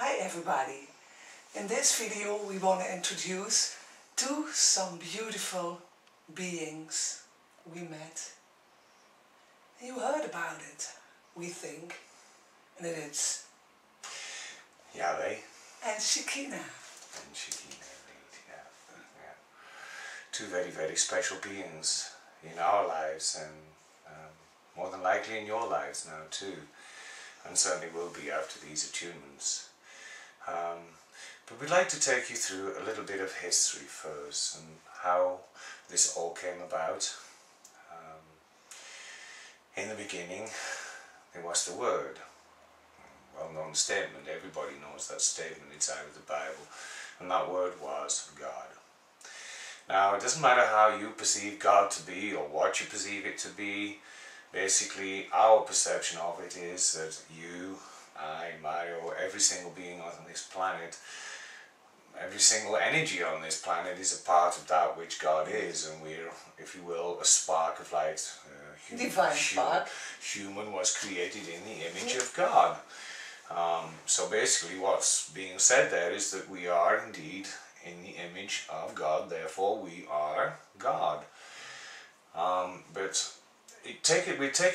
Hi everybody! In this video we want to introduce some beautiful beings we met. You heard about it, we think, and it's Yahweh and Shekinah. and Shekinah, indeed, yeah. Two very, very special beings in our lives, and more than likely in your lives now too, and certainly will be after these attunements. But we'd like to take you through a little bit of history first and how this all came about. In the beginning there was the Word. Well-known statement, everybody knows that statement, it's out of the Bible, and that Word was God. Now it doesn't matter how you perceive God to be or what you perceive it to be. Basically our perception of it is that you, I, Mario, every single being on this planet, every single energy on this planet is a part of that which God is, and we're, if you will, a spark of light. Divine spark. Human was created in the image of God. So basically what's being said there is that we are indeed in the image of God, therefore we are God. But we take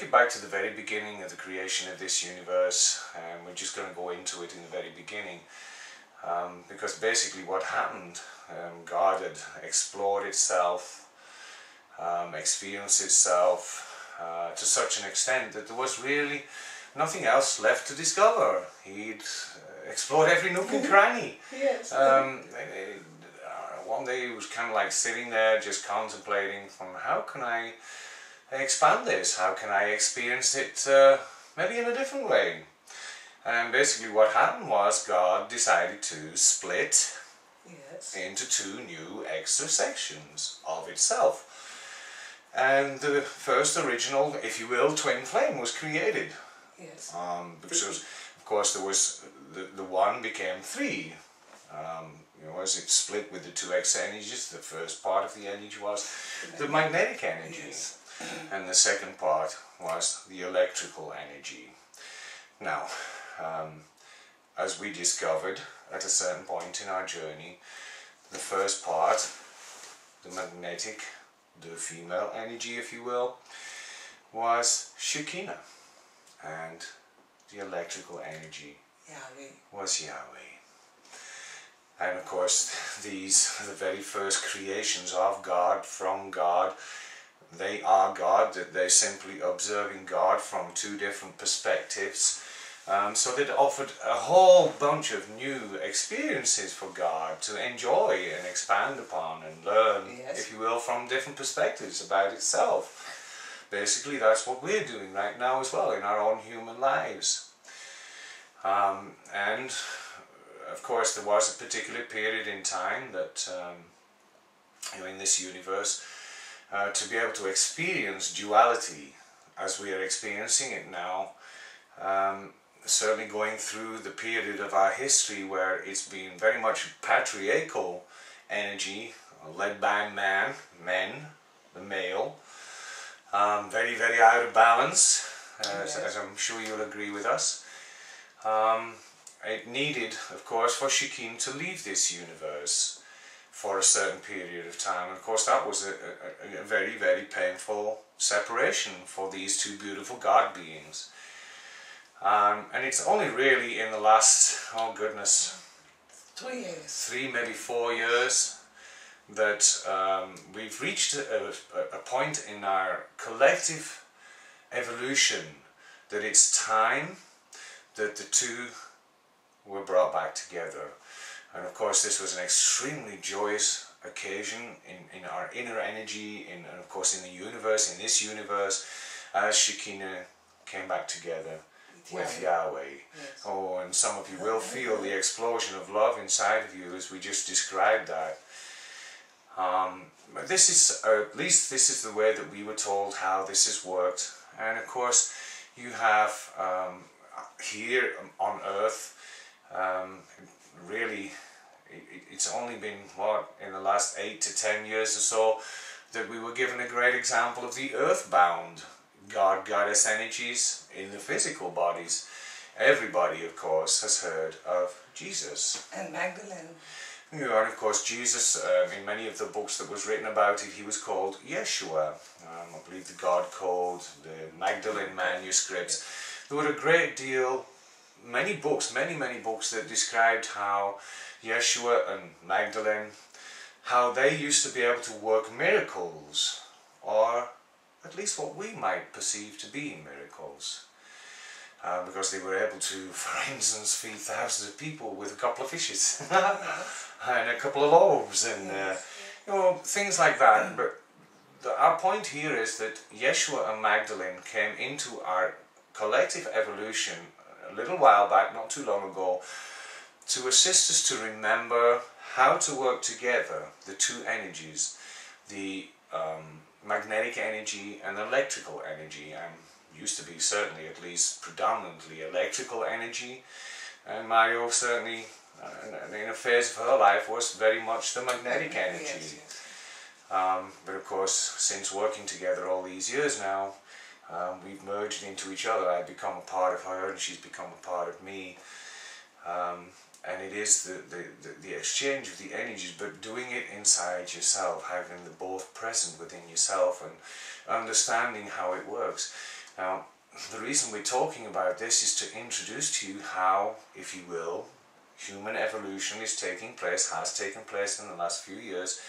it back to the very beginning of the creation of this universe, and we're just going to go into it in the very beginning. Because basically what happened, God had explored itself, experienced itself to such an extent that there was really nothing else left to discover. He'd explored every nook and cranny. Yes. One day he was kind of like sitting there just contemplating from how can I expand this, how can I experience it maybe in a different way. And basically what happened was God decided to split into two new extra sections of itself. And the first original, if you will, twin flame was created. Yes. Because of course there was, the one became three. You know, as it split with the two extra energies, the first part of the energy was the magnetic energy. Yes. And the second part was the electrical energy. Now, as we discovered at a certain point in our journey, the first part, the magnetic, the female energy if you will, was Shekinah, and the electrical energy was Yahweh. And of course these are the very first creations of God, from God. They are God, that they're simply observing God from two different perspectives. So that offered a whole bunch of new experiences for God to enjoy and expand upon and learn, if you will, from different perspectives about itself. Basically that's what we're doing right now as well in our own human lives. And of course there was a particular period in time that you know, in this universe, to be able to experience duality as we are experiencing it now, certainly going through the period of our history where it's been very much patriarchal energy led by men, the male, very, very out of balance, as I'm sure you'll agree with us. It needed, of course, for Shekinah to leave this universe for a certain period of time. And of course that was a very, very painful separation for these two beautiful God beings. And it's only really in the last, oh goodness, 3 years. 3, maybe 4 years that we've reached a point in our collective evolution that it's time that the two were brought back together. And of course this was an extremely joyous occasion in our inner energy, and of course in the universe, in this universe, as Shekinah came back together with Yahweh. Yes. Oh, and some of you will feel the explosion of love inside of you as we just described that. But this is, or at least this is the way that we were told how this has worked. And of course you have here on earth, really it's only been, what, in the last 8 to 10 years or so that we were given a great example of the earthbound God-Goddess energies in the physical bodies. everybody, of course, has heard of Jesus. And Magdalene. You know, and of course Jesus, in many of the books that was written about it, he was called Yeshua. I believe the God Code, the Magdalene manuscripts. There were a great deal, many books that described how Yeshua and Magdalene, how they used to be able to work miracles, or at least what we might perceive to be miracles. Because they were able to, for instance, feed thousands of people with a couple of fishes and a couple of loaves and you know, things like that. But our point here is that Yeshua and Magdalene came into our collective evolution a little while back, not too long ago, to assist us to remember how to work together, the two energies, the magnetic energy and electrical energy. Used to be certainly at least predominantly electrical energy, and Mario certainly in a phase of her life was very much the magnetic energy. Yes. But of course, since working together all these years now, we've merged into each other. I've become a part of her and she's become a part of me, and it is the exchange of the energies, but doing it inside yourself, having them both present within yourself and understanding how it works. Now, the reason we're talking about this is to introduce to you how, if you will, human evolution is taking place, has taken place in the last few years.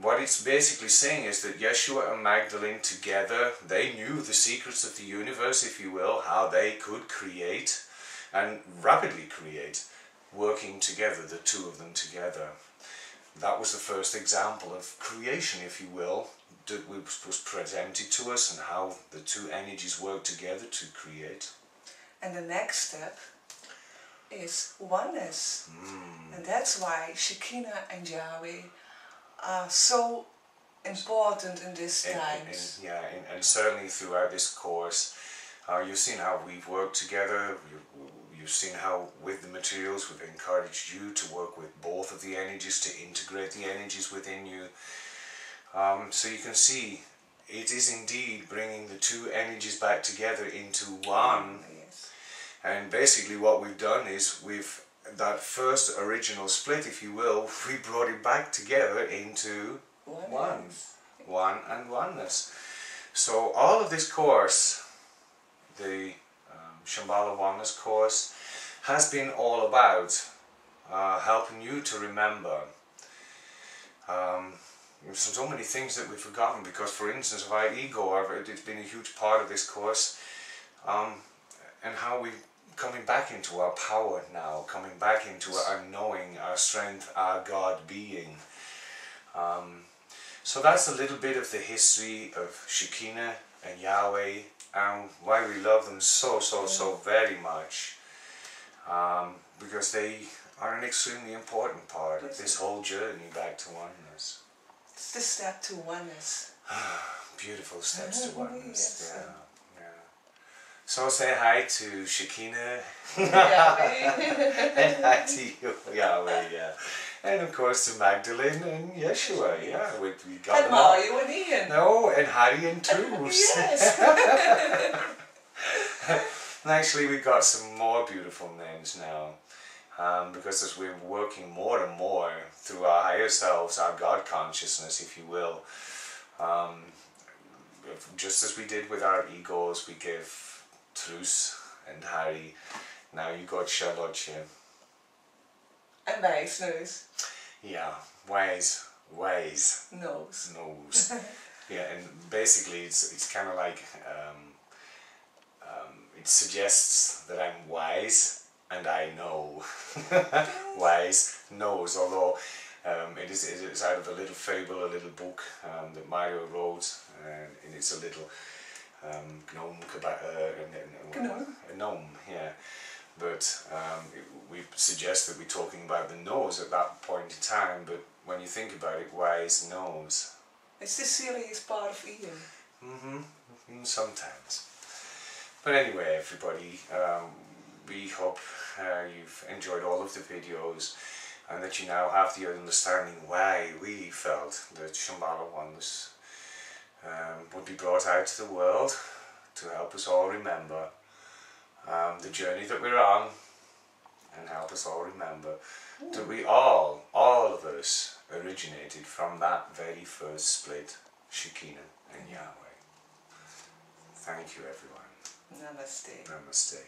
What it's basically saying is that Yeshua and Magdalene together, they knew the secrets of the universe, if you will, how they could create and rapidly create, working together, the two of them together. That was the first example of creation, if you will, that was presented to us, and how the two energies work together to create. And the next step is oneness. And that's why Shekinah and Yahweh are so important in these times. And certainly throughout this course, you've seen how we've worked together. You've seen how with the materials we've encouraged you to work with both of the energies, to integrate the energies within you. So you can see it is indeed bringing the two energies back together into one. Yes. And basically what we've done is that first original split, if you will, we brought it back together into one and oneness. So all of this course, the Shambhala Oneness course, has been all about helping you to remember so many things that we've forgotten, because for instance of our ego, it's been a huge part of this course, and how we're coming back into our power now, coming back into our knowing, our strength, our God being. So that's a little bit of the history of Shekinah and Yahweh, and why we love them so very much, because they are an extremely important part of this whole journey back to oneness. It's the step to oneness. Beautiful steps to oneness. Yes. Yeah. So say hi to Shekinah and hi to you, Yahweh, yeah. And of course to Magdalene and Yeshua, yeah. We got and Mario and Ian. No, and Harry and Toos. Yes. And actually we've got some more beautiful names now. Because as we're working more and more through our higher selves, our God consciousness, if you will, just as we did with our egos, we gave Truus and Harry. Now you got Charlotte. And wijsneus. Yeah, wise Nose. Yeah, and basically it's kind of like it suggests that I'm wise. And I know. Wise knows, although it is out of a little fable, a little book that Mario wrote, and it's a little gnome, a gnome, yeah. But we suggest that we're talking about the nose at that point in time, but when you think about it, wise knows. It's the serious part of Ian. Sometimes. But anyway, everybody, we hope you've enjoyed all of the videos, and that you now have the understanding why we felt that Shambhala Oneness would be brought out to the world to help us all remember the journey that we're on, and help us all remember that we all of us originated from that very first split, Shekinah and Yahweh. Thank you, everyone. Namaste. Namaste.